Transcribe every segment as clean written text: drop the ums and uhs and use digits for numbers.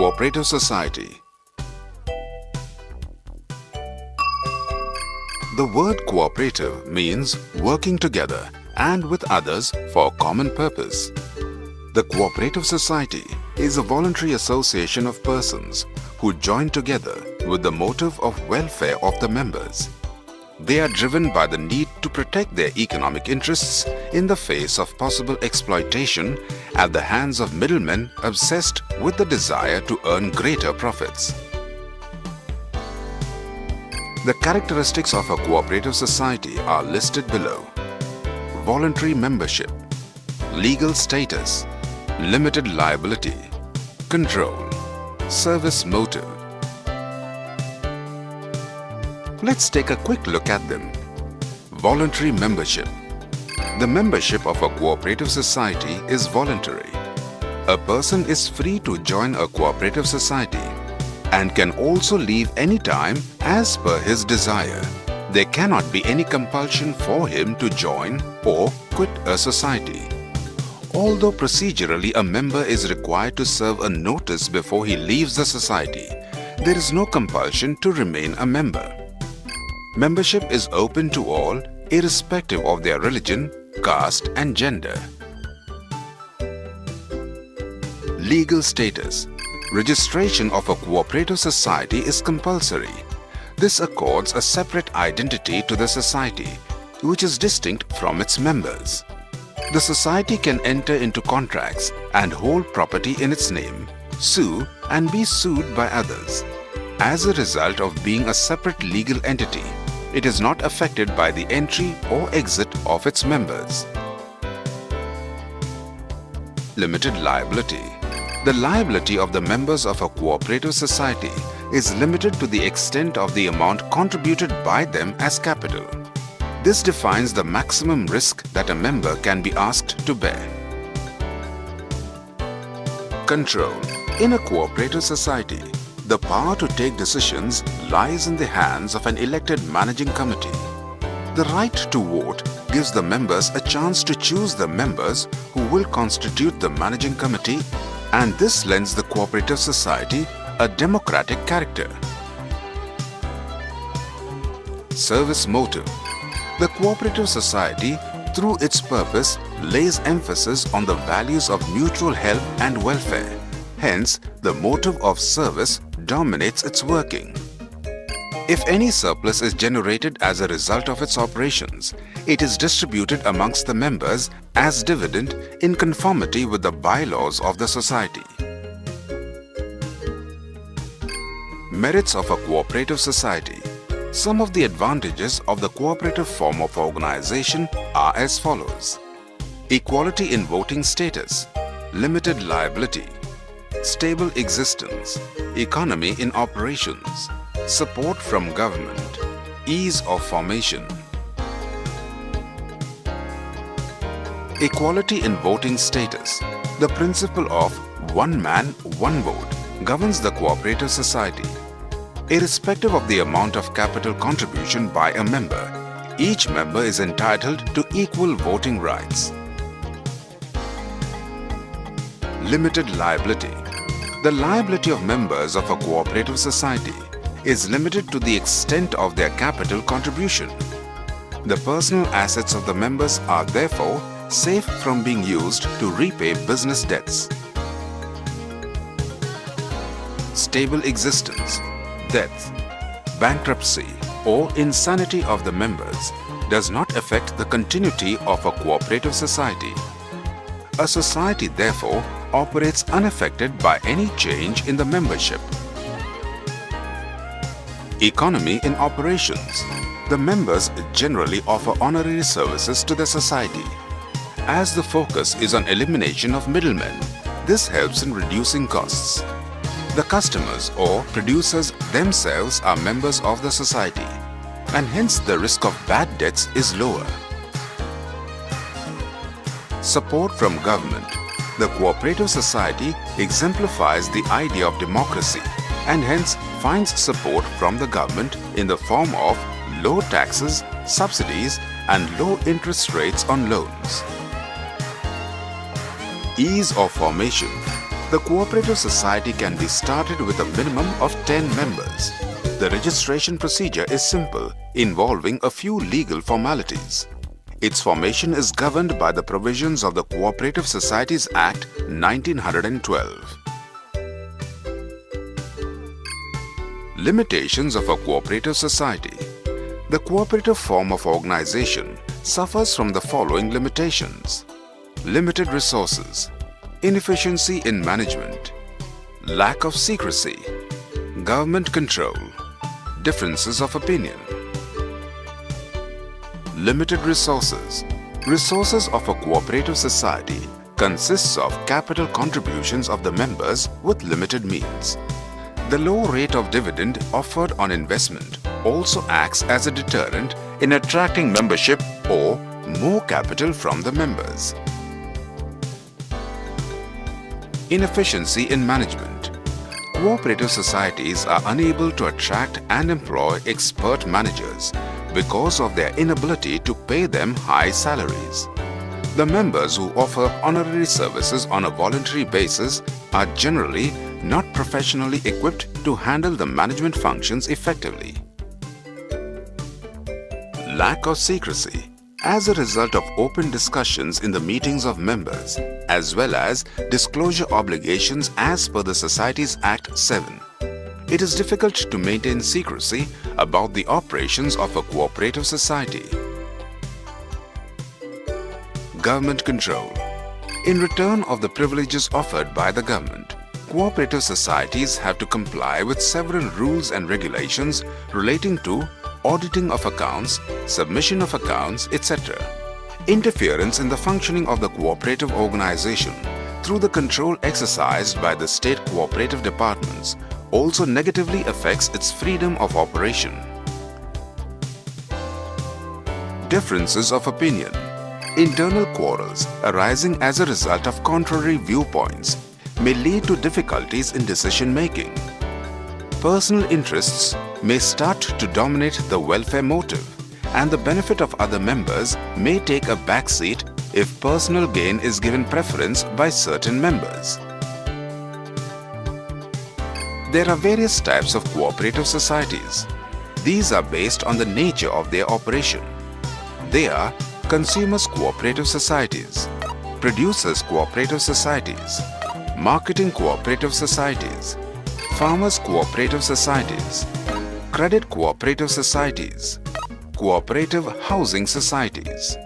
cooperative society. The word cooperative means working together and with others for a common purpose. The cooperative society is a voluntary association of persons who join together with the motive of welfare of the members. They are driven by the need to protect their economic interests in the face of possible exploitation at the hands of middlemen obsessed with the desire to earn greater profits. The characteristics of a cooperative society are listed below: voluntary membership, legal status, limited liability, control, service motive. Let's take a quick look at them. Voluntary membership. The membership of a cooperative society is voluntary. A person is free to join a cooperative society and can also leave any time as per his desire. There cannot be any compulsion for him to join or quit a society. Although procedurally a member is required to serve a notice before he leaves the society, there is no compulsion to remain a member. Membership is open to all, irrespective of their religion, caste and gender. Legal status. Registration of a cooperative society is compulsory. This accords a separate identity to the society, which is distinct from its members. The society can enter into contracts and hold property in its name, sue and be sued by others. As a result of being a separate legal entity, it is not affected by the entry or exit of its members. Limited liability. The liability of the members of a cooperative society is limited to the extent of the amount contributed by them as capital. This defines the maximum risk that a member can be asked to bear. Control. In a cooperative society, the power to take decisions lies in the hands of an elected managing committee. The right to vote gives the members a chance to choose the members who will constitute the managing committee, and this lends the cooperative society a democratic character. Service motive. The cooperative society, through its purpose, lays emphasis on the values of mutual help and welfare. Hence, the motive of service dominates its working. If any surplus is generated as a result of its operations, it is distributed amongst the members as dividend in conformity with the bylaws of the society. Merits of a cooperative society. Some of the advantages of the cooperative form of organization are as follows: equality in voting status, limited liability, stable existence, economy in operations, support from government, ease of formation. Equality in voting status. The principle of one man, one vote governs the cooperative society. Irrespective of the amount of capital contribution by a member, each member is entitled to equal voting rights. Limited liability. The liability of members of a cooperative society is limited to the extent of their capital contribution. The personal assets of the members are therefore safe from being used to repay business debts. Stable existence. Death, bankruptcy or insanity of the members does not affect the continuity of a cooperative society. A society therefore operates unaffected by any change in the membership. Economy in operations. The members generally offer honorary services to the society. As the focus is on elimination of middlemen, this helps in reducing costs. The customers or producers themselves are members of the society, and hence the risk of bad debts is lower. Support from government. The cooperative society exemplifies the idea of democracy and hence finds support from the government in the form of low taxes, subsidies and low interest rates on loans. Ease of formation. The cooperative society can be started with a minimum of 10 members. The registration procedure is simple, involving a few legal formalities. Its formation is governed by the provisions of the Cooperative Societies Act 1912. Limitations of a cooperative society. The cooperative form of organization suffers from the following limitations: limited resources, inefficiency in management, lack of secrecy, government control, differences of opinion. Limited resources. Resources of a cooperative society consists of capital contributions of the members with limited means. The low rate of dividend offered on investment also acts as a deterrent in attracting membership or more capital from the members. Inefficiency in management. Cooperative societies are unable to attract and employ expert managers because of their inability to pay them high salaries. The members who offer honorary services on a voluntary basis are generally not professionally equipped to handle the management functions effectively. Lack of secrecy. As a result of open discussions in the meetings of members, as well as disclosure obligations as per the Societies Act 7, it is difficult to maintain secrecy about the operations of a cooperative society. Government control. In return of the privileges offered by the government, cooperative societies have to comply with several rules and regulations relating to auditing of accounts, submission of accounts, etc. Interference in the functioning of the cooperative organization through the control exercised by the state cooperative departments also negatively affects its freedom of operation. Differences of opinion. Internal quarrels arising as a result of contrary viewpoints may lead to difficulties in decision-making. Personal interests may start to dominate the welfare motive, and the benefit of other members may take a backseat if personal gain is given preference by certain members. There are various types of cooperative societies. These are based on the nature of their operation. They are Consumers Cooperative Societies, Producers Cooperative Societies, Marketing Cooperative Societies, Farmers Cooperative Societies, Credit Cooperative Societies, Cooperative Housing Societies.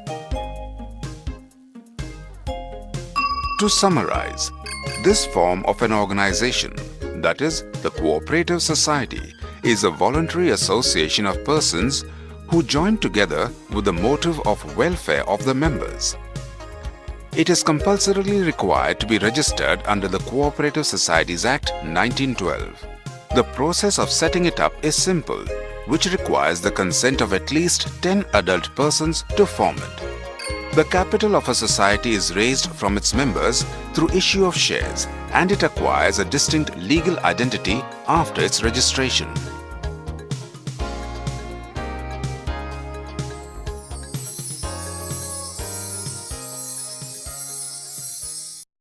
To summarize, this form of an organization, that is, the cooperative society, is a voluntary association of persons who join together with the motive of welfare of the members. It is compulsorily required to be registered under the Cooperative Societies Act 1912. The process of setting it up is simple, which requires the consent of at least 10 adult persons to form it. The capital of a society is raised from its members through issue of shares, and it acquires a distinct legal identity after its registration.